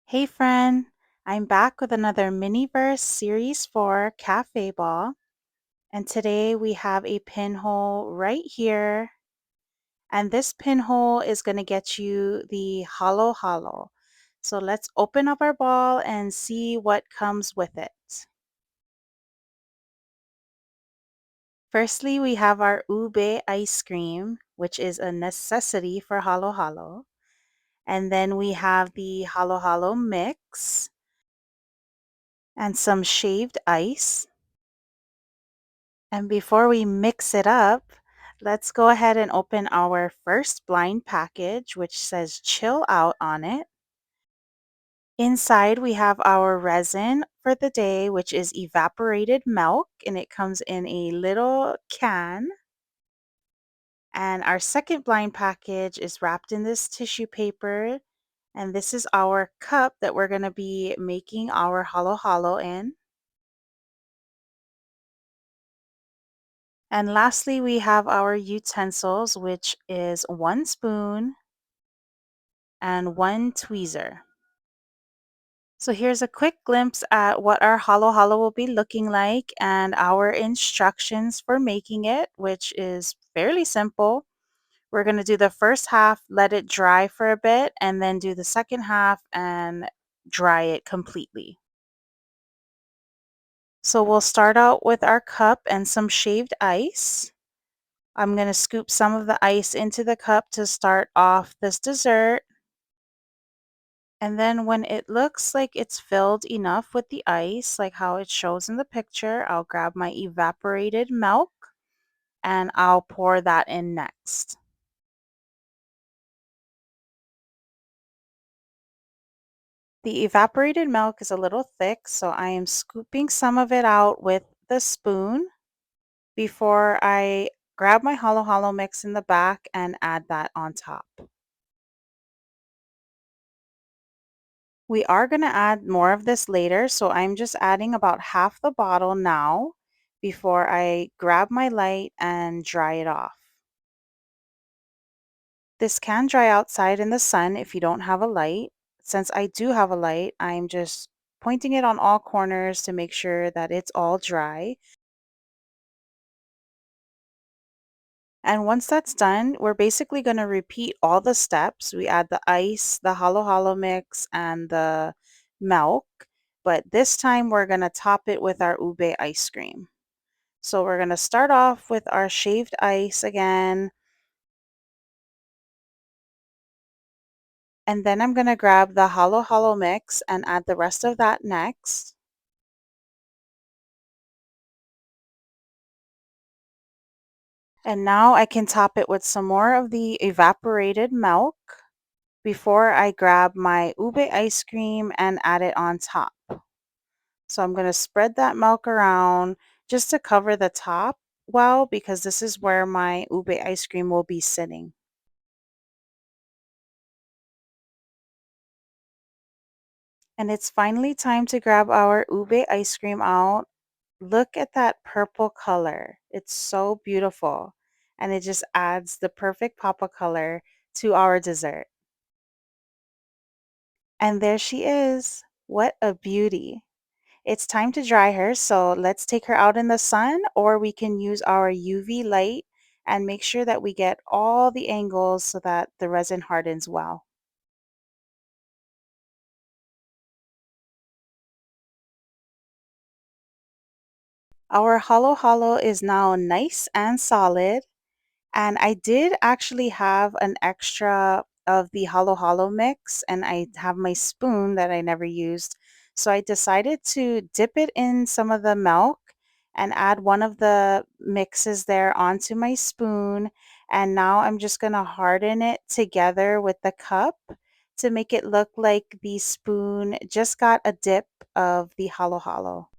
Hey friend, I'm back with another Miniverse Series 4 Cafe Ball, and today we have a pinhole right here, and this pinhole is going to get you the hollow hollow. So let's open up our ball and see what comes with it. Firstly, we have our ube ice cream, which is a necessity for hollow hollow, and then we have the hollow hollow mix and some shaved ice. And before we mix it up, let's go ahead and open our first blind package, which says chill out on it. Inside, we have our resin for the day, which is evaporated milk, and it comes in a little can. And our second blind package is wrapped in this tissue paper. And this is our cup that we're going to be making our hollow hollow in. And lastly, we have our utensils, which is 1 spoon and 1 tweezer. So here's a quick glimpse at what our hollow hollow will be looking like and our instructions for making it, which is fairly simple. We're going to do the first half, let it dry for a bit, and then do the second half and dry it completely. So we'll start out with our cup and some shaved ice. I'm going to scoop some of the ice into the cup to start off this dessert. And then when it looks like it's filled enough with the ice, like how it shows in the picture, I'll grab my evaporated milk and I'll pour that in next. The evaporated milk is a little thick, so I am scooping some of it out with the spoon before I grab my hollow hollow mix in the back and add that on top. We are going to add more of this later, so I'm just adding about half the bottle now before I grab my light and dry it off. This can dry outside in the sun if you don't have a light. Since I do have a light, I'm just pointing it on all corners to make sure that it's all dry. And once that's done, we're basically going to repeat all the steps. We add the ice, the hollow hollow mix, and the milk. But this time we're going to top it with our ube ice cream. So we're going to start off with our shaved ice again. And then I'm going to grab the hollow hollow mix and add the rest of that next. And now I can top it with some more of the evaporated milk before I grab my ube ice cream and add it on top. So I'm going to spread that milk around just to cover the top well, because this is where my ube ice cream will be sitting. And it's finally time to grab our ube ice cream out. Look at that purple color. It's so beautiful. And it just adds the perfect pop of color to our dessert. And there she is. What a beauty. It's time to dry her, so let's take her out in the sun, or we can use our UV light and make sure that we get all the angles so that the resin hardens well. Our hollow hollow is now nice and solid. And I did actually have an extra of the hollow hollow mix, and I have my spoon that I never used. So I decided to dip it in some of the milk and add one of the mixes there onto my spoon. And now I'm just going to harden it together with the cup to make it look like the spoon just got a dip of the hollow hollow.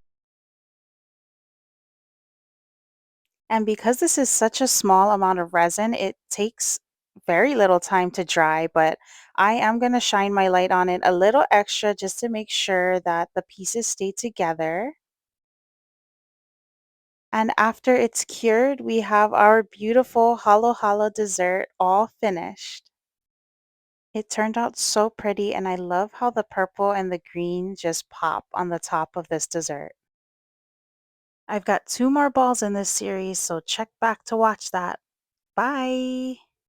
And because this is such a small amount of resin, it takes very little time to dry, but I am going to shine my light on it a little extra just to make sure that the pieces stay together. And after it's cured, we have our beautiful hollow hollow dessert all finished. It turned out so pretty, and I love how the purple and the green just pop on the top of this dessert. I've got two more balls in this series, so check back to watch that. Bye!